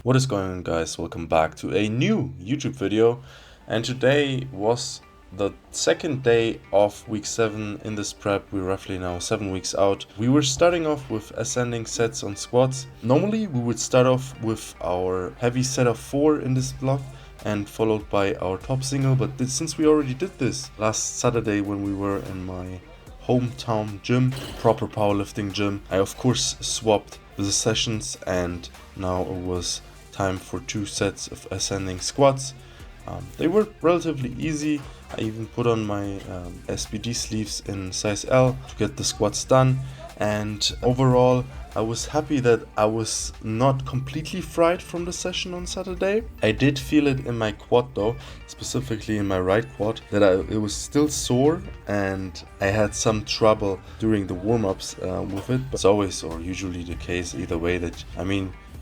What is going on, guys? Welcome back to a new YouTube video, and today was the second day of week 7 in this prep. We're roughly now 7 weeks out. We were starting off with ascending sets on squats. Normally we would start off with our heavy set of 4 in this block and followed by our top single, but since we already did this last Saturday when we were in my hometown gym, proper powerlifting gym, I of course swapped the sessions, and now it was time for 2 sets of ascending squats. They were relatively easy. I even put on my SBD sleeves in size L to get the squats done, and overall I was happy that I was not completely fried from the session on Saturday. I did feel it in my quad though, specifically in my right quad, that it was still sore, and I had some trouble during the warm-ups with it. But it's always or usually the case either way that,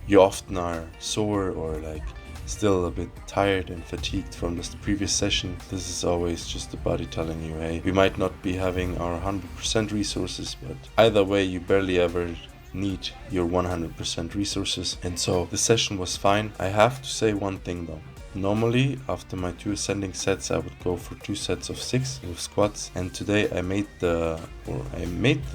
you often are sore or like still a bit tired and fatigued from the previous session. This is always just the body telling you, hey, we might not be having our 100% resources, but either way you barely ever need your 100% resources. And so the session was fine. I have to say one thing though. Normally after my 2 ascending sets I would go for 2 sets of 6 with squats, and today I made the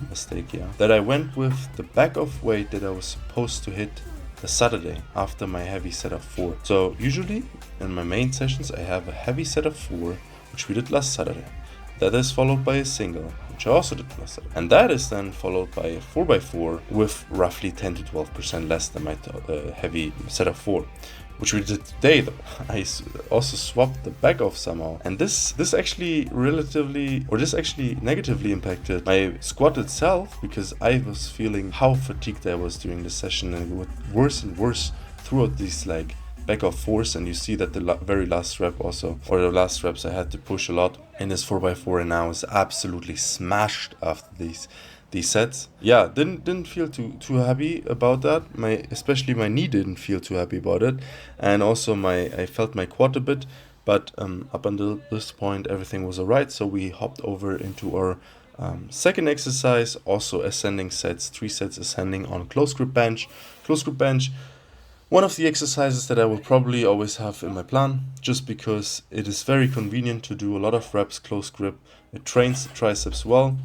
mistake that I went with the back of weight that I was supposed to hit the Saturday after my heavy set of 4. So usually in my main sessions I have a heavy set of 4, which we did last Saturday. That is followed by a single, which I also did last Saturday. And that is then followed by a 4x4 with roughly 10 to 12% less than my heavy set of 4. Which we did today though. I also swapped the back off somehow, and this actually negatively impacted my squat itself, because I was feeling how fatigued I was during the session, and it got worse and worse throughout these like back off force. And you see that the very last rep also, or the last reps, I had to push a lot in this 4x4, and I was absolutely smashed after these sets. Yeah, didn't feel too happy about that. Especially my knee didn't feel too happy about it, and also I felt my quad a bit. But up until this point everything was alright. So we hopped over into our second exercise, also ascending sets, 3 sets ascending on close grip bench. One of the exercises that I will probably always have in my plan, just because it is very convenient to do a lot of reps close grip. It trains the triceps well,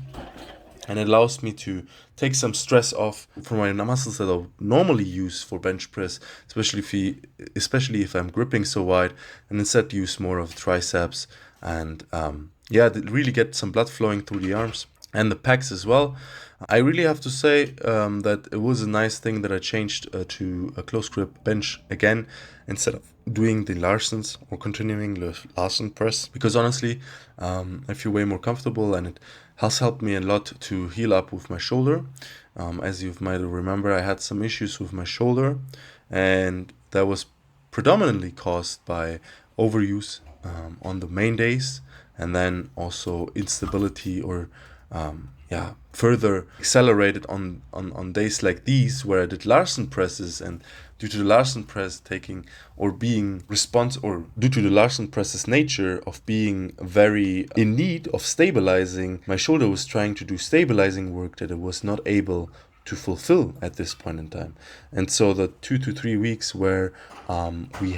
and it allows me to take some stress off from my muscles that I normally use for bench press, especially if I'm gripping so wide, and instead use more of triceps and really get some blood flowing through the arms and the pecs as well. I really have to say that it was a nice thing that I changed to a close grip bench again, instead of doing the Larsens or continuing the Larsen press, because honestly I feel way more comfortable, and it has helped me a lot to heal up with my shoulder. As you might remember, I had some issues with my shoulder, and that was predominantly caused by overuse on the main days, and then also instability or further accelerated on days like these where I did Larsen presses, and due to the Larsen press due to the Larsen press's nature of being very in need of stabilizing, my shoulder was trying to do stabilizing work that it was not able to fulfill at this point in time. And so the 2 to 3 weeks where we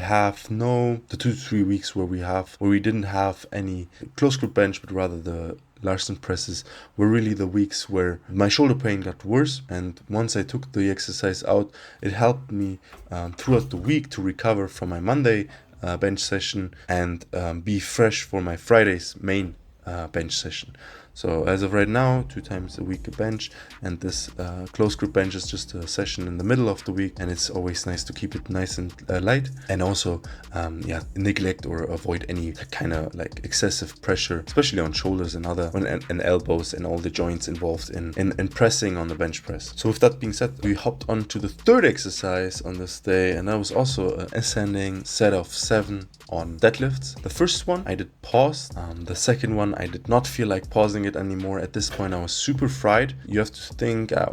didn't have any close grip bench, but rather the Larsen presses, were really the weeks where my shoulder pain got worse. And once I took the exercise out, it helped me throughout the week to recover from my Monday bench session and be fresh for my Friday's main bench session. So as of right now, 2 times a week a bench, and this close grip bench is just a session in the middle of the week, and it's always nice to keep it nice and light, and also neglect or avoid any kind of like excessive pressure, especially on shoulders and elbows and all the joints involved in pressing on the bench press. So with that being said, we hopped on to the 3rd exercise on this day, and that was also an ascending set of 7 on deadlifts. The first one I did pause. The second one I did not feel like pausing doing it anymore. At this point, I was super fried. You have to think, I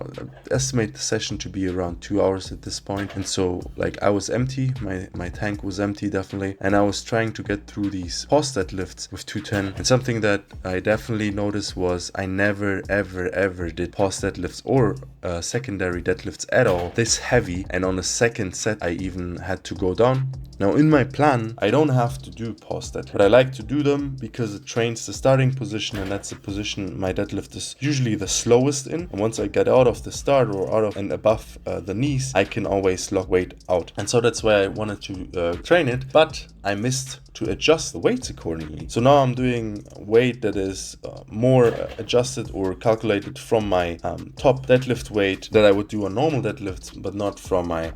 estimate the session to be around 2 hours at this point. And so like I was empty, my tank was empty definitely. And I was trying to get through these pause deadlifts with 210. And something that I definitely noticed was I never, ever did pause deadlifts or secondary deadlifts at all this heavy. And on the second set, I even had to go down. Now in my plan, I don't have to do pause deadlift, but I like to do them because it trains the starting position, and that's the position my deadlift is usually the slowest in. And once I get out of the start or out of and above the knees, I can always lock weight out. And so that's why I wanted to train it, but I missed to adjust the weights accordingly. So now I'm doing weight that is more adjusted or calculated from my top deadlift weight that I would do on normal deadlifts, but not from my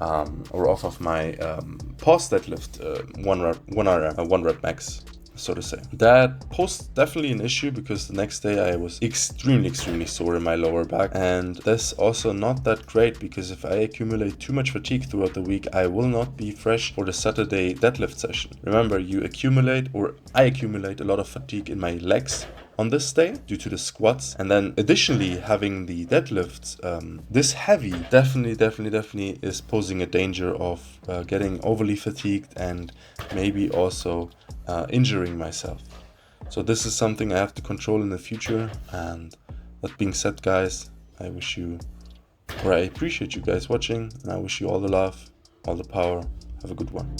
or off of my pause deadlift one rep max, so to say. That posed definitely an issue because the next day I was extremely sore in my lower back, and that's also not that great because if I accumulate too much fatigue throughout the week, I will not be fresh for the Saturday deadlift session. Remember, I accumulate a lot of fatigue in my legs on this day due to the squats, and then additionally having the deadlifts this heavy definitely is posing a danger of getting overly fatigued and maybe also injuring myself. So this is something I have to control in the future. And that being said, guys, I appreciate you guys watching, and I wish you all the love, all the power. Have a good one.